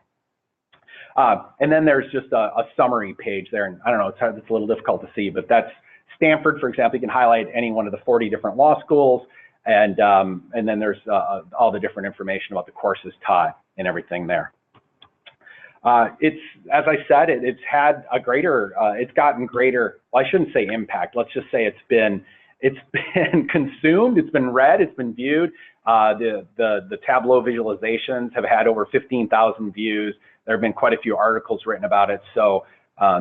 And then there's just a summary page there, and I don't know, it's a little difficult to see, but that's Stanford, for example. You can highlight any one of the 40 different law schools, and then there's all the different information about the courses taught and everything there. It's, as I said, it's had a greater, it's gotten greater, well, I shouldn't say impact, let's just say it's been consumed, it's been read, it's been viewed. The Tableau visualizations have had over 15,000 views. There have been quite a few articles written about it, so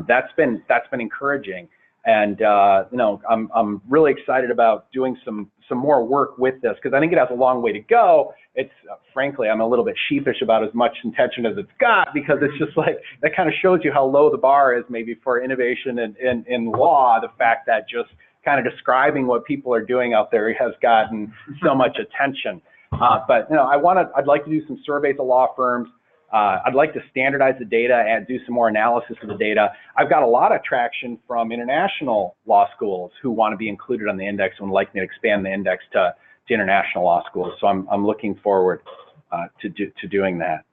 that's been encouraging. And you know, I'm really excited about doing some more work with this, because I think it has a long way to go. It's frankly, I'm a little bit sheepish about as much intention as it's got, because it's just like, that kind of shows you how low the bar is maybe for innovation in law, the fact that just kind of describing what people are doing out there has gotten so much attention. But you know, I'd like to do some surveys of law firms. I'd like to standardize the data and do some more analysis of the data. I've got a lot of traction from international law schools who want to be included on the index and would like me to expand the index to international law schools. So I'm looking forward to doing that.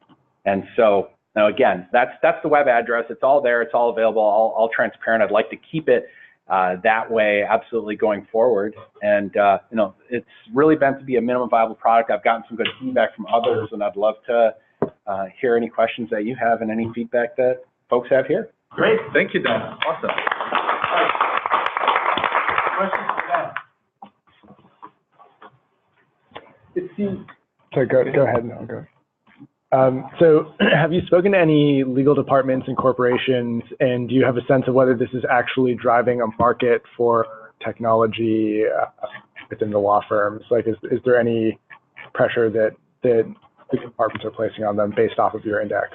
And so now again, that's the web address. It's all there. It's all available. All transparent. I'd like to keep it that way, absolutely going forward. And you know, it's really meant to be a minimum viable product. I've gotten some good feedback from others, and I'd love to hear any questions that you have and any feedback that folks have here. Great, thank you, Dan. Awesome. Questions for Dan? So go ahead. No, go. So have you spoken to any legal departments and corporations, and do you have a sense of whether this is actually driving a market for technology within the law firms? Like, is there any pressure that the departments are placing on them based off of your index?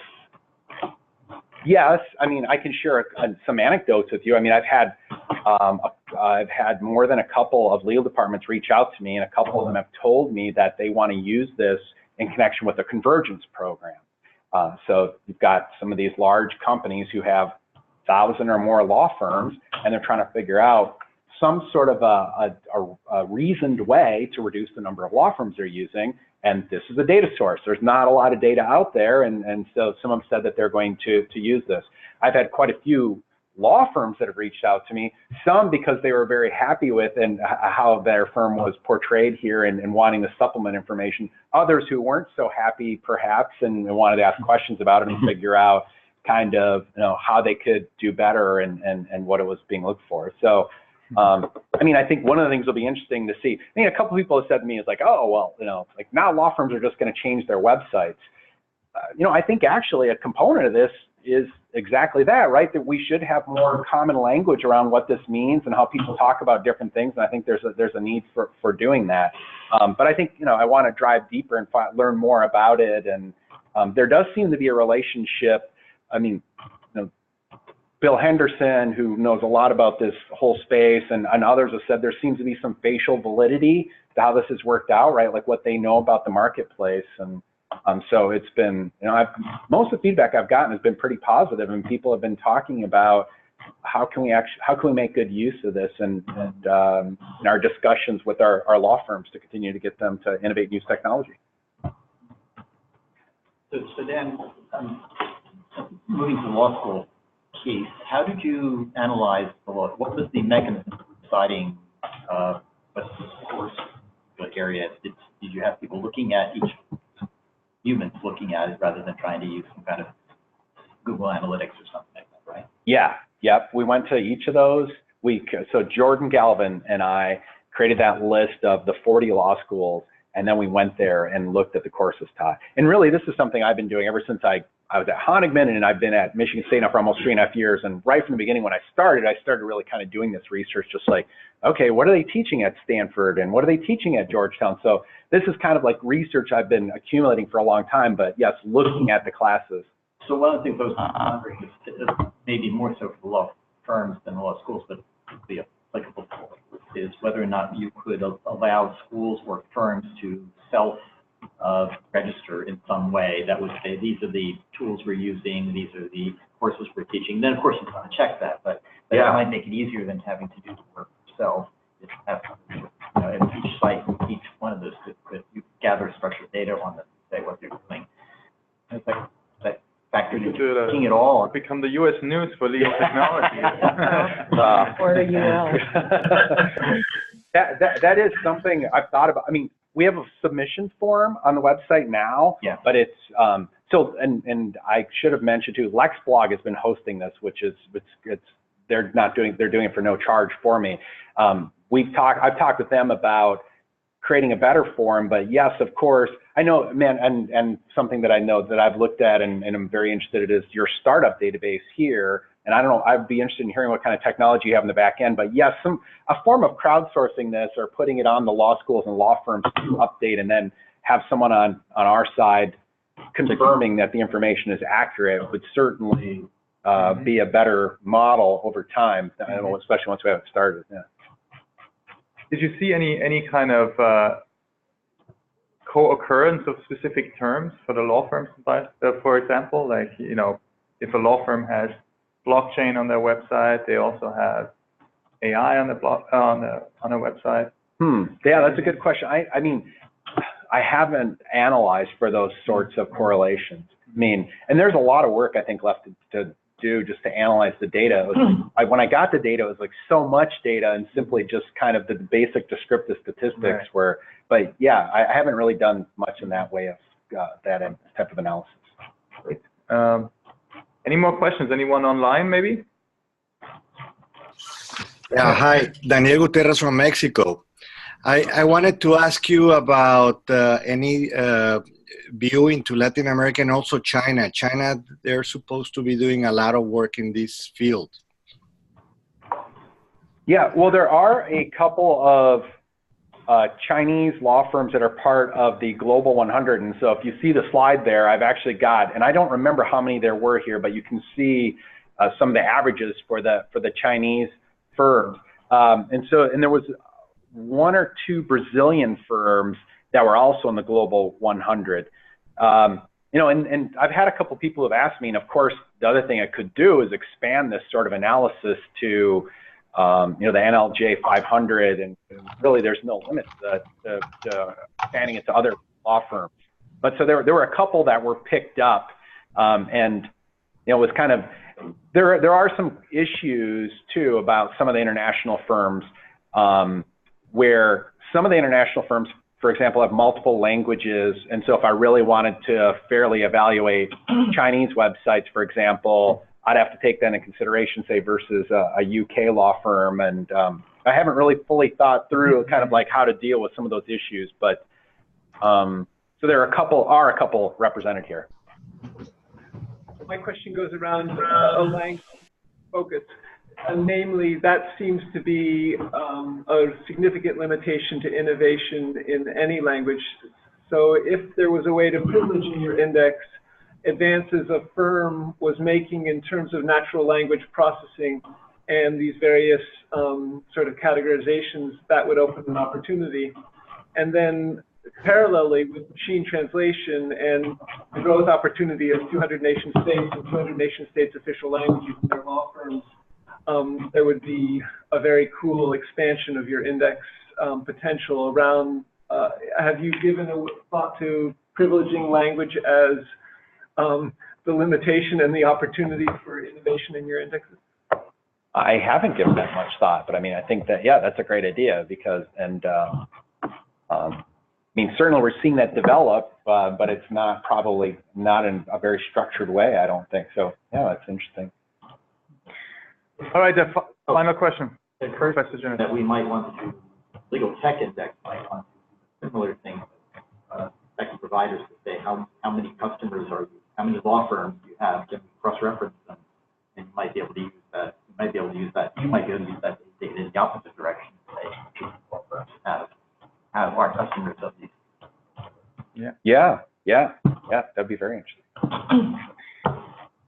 Yes, I mean, I can share some anecdotes with you. I mean, I've had more than a couple of legal departments reach out to me, and a couple of them have told me that they want to use this in connection with a convergence program. So you've got some of these large companies who have 1,000 or more law firms, and they're trying to figure out some sort of a reasoned way to reduce the number of law firms they're using. And this is a data source. There's not a lot of data out there, and so some of them said that they're going to use this. I've had quite a few law firms that have reached out to me, some because they were very happy with and how their firm was portrayed here and wanting to supplement information. Others who weren't so happy, perhaps, and wanted to ask questions about it and figure out kind of, you know, how they could do better and what it was being looked for. So, I mean, I think one of the things will be interesting to see. I mean, a couple of people have said to me, it's like, oh, well, you know, like now law firms are just going to change their websites. You know, I think actually a component of this is exactly that, right? That we should have more common language around what this means and how people talk about different things. And I think there's a need for doing that. But I think, you know, I want to drive deeper and learn more about it. And there does seem to be a relationship. I mean, you know, Bill Henderson, who knows a lot about this whole space, and others have said there seems to be some facial validity to how this has worked out, right? Like what they know about the marketplace. And so it's been, you know, most of the feedback I've gotten has been pretty positive, and people have been talking about how can we make good use of this, and in our discussions with our law firms to continue to get them to innovate and use technology. So Dan, moving to the law school case, how did you analyze the law? What was the mechanism for deciding what course area? Did you have people looking at each humans looking at it rather than trying to use some kind of Google Analytics or something like that, right? Yeah, yep. We went to each of those. So Jordan Galvin and I created that list of the 40 law schools, and then we went there and looked at the courses taught. And really, this is something I've been doing ever since I was at Honigman, and I've been at Michigan State now for almost 3.5 years. And right from the beginning when I started really kind of doing this research, just like, okay, what are they teaching at Stanford and what are they teaching at Georgetown? So this is kind of like research I've been accumulating for a long time, but yes, looking at the classes. So one of the things I was wondering is maybe more so for the law firms than the law schools, but could be applicable is whether or not you could allow schools or firms to self-register in some way that would say, these are the tools we're using, these are the courses we're teaching. Then, of course, you want to check that, but that might make it easier than having to do the work yourself. If each site, each one of those could you gather structured data on them, say what they're doing. It's like that factored into teaching it all. Become the U.S. News for legal technology. Or the UL. That is something I've thought about. I mean, we have a submission form on the website now, but it's and I should have mentioned too, LexBlog has been hosting this, which is they're doing it for no charge for me. I've talked with them about creating a better form, but yes, of course, I know, man, and something that I know that I've looked at and I'm very interested in is your startup database here. And I don't know, I'd be interested in hearing what kind of technology you have in the back end, but yes, a form of crowdsourcing this or putting it on the law schools and law firms to update and then have someone on our side confirming that the information is accurate would certainly be a better model over time, especially once we have it started. Yeah. Did you see any kind of co-occurrence of specific terms for the law firms? For example, like, you know, if a law firm has blockchain on their website, they also have AI on their website. Yeah, that's a good question. I mean, I haven't analyzed for those sorts of correlations. I mean, and there's a lot of work I think left to do just to analyze the data. It was like, when I got the data, it was like so much data and simply just kind of the basic descriptive statistics were, but yeah, I haven't really done much in that way of that type of analysis. Great. Any more questions? Anyone online maybe? Yeah, hi, Daniel Gutierrez from Mexico. I wanted to ask you about any view into Latin America and also China. China, they're supposed to be doing a lot of work in this field. Yeah, well, there are a couple of Chinese law firms that are part of the Global 100. And so if you see the slide there, I've actually got, and I don't remember how many there were here, but you can see some of the averages for the Chinese firms. And there was 1 or 2 Brazilian firms that were also in the Global 100. You know, and I've had a couple people who have asked me, and of course, the other thing I could do is expand this sort of analysis to, you know, the NLJ 500, and really there's no limit to expanding it to other law firms. But so there were a couple that were picked up, and, you know, it was kind of, there are some issues too about some of the international firms, where some of the international firms, for example, have multiple languages. And so if I really wanted to fairly evaluate Chinese websites, for example, I'd have to take that into consideration, say, versus a UK law firm. And I haven't really fully thought through kind of like how to deal with some of those issues. But so there are a couple represented here. My question goes around a language focus. Namely, that seems to be a significant limitation to innovation in any language. So if there was a way to privilege in your index advances a firm was making in terms of natural language processing and these various sort of categorizations, that would open an opportunity. And then parallelly with machine translation and the growth opportunity of 200 nation states and 200 nation states official languages in their law firms, there would be a very cool expansion of your index potential around, have you given a thought to privileging language as the limitation and the opportunity for innovation in your indexes? I haven't given that much thought, but I mean, I think that, yeah, that's a great idea because, and I mean, certainly we're seeing that develop, but it's not probably not in a very structured way, I don't think. So, yeah, that's interesting. All right, the final question. It occurs that we might want to, legal tech index might want to do similar things, tech providers to say how many customers are you, how many law firms you have, can we cross-reference them, and you might be able to use that. You might be able to use that. You might be able to use that data in the opposite direction. Say, law firms have our customers of these. Yeah, that'd be very interesting.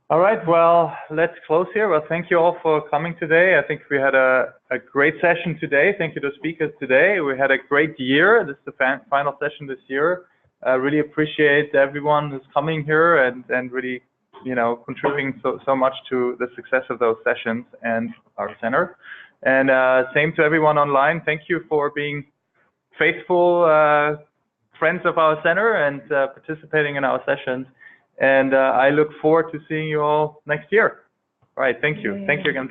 All right, well, let's close here. Well, thank you all for coming today. I think we had a great session today. Thank you to speakers today. We had a great year. This is the final session this year. I really appreciate everyone who's coming here and really, you know, contributing so much to the success of those sessions and our center. And same to everyone online. Thank you for being faithful friends of our center and participating in our sessions. And I look forward to seeing you all next year. All right, thank you. Thank you again.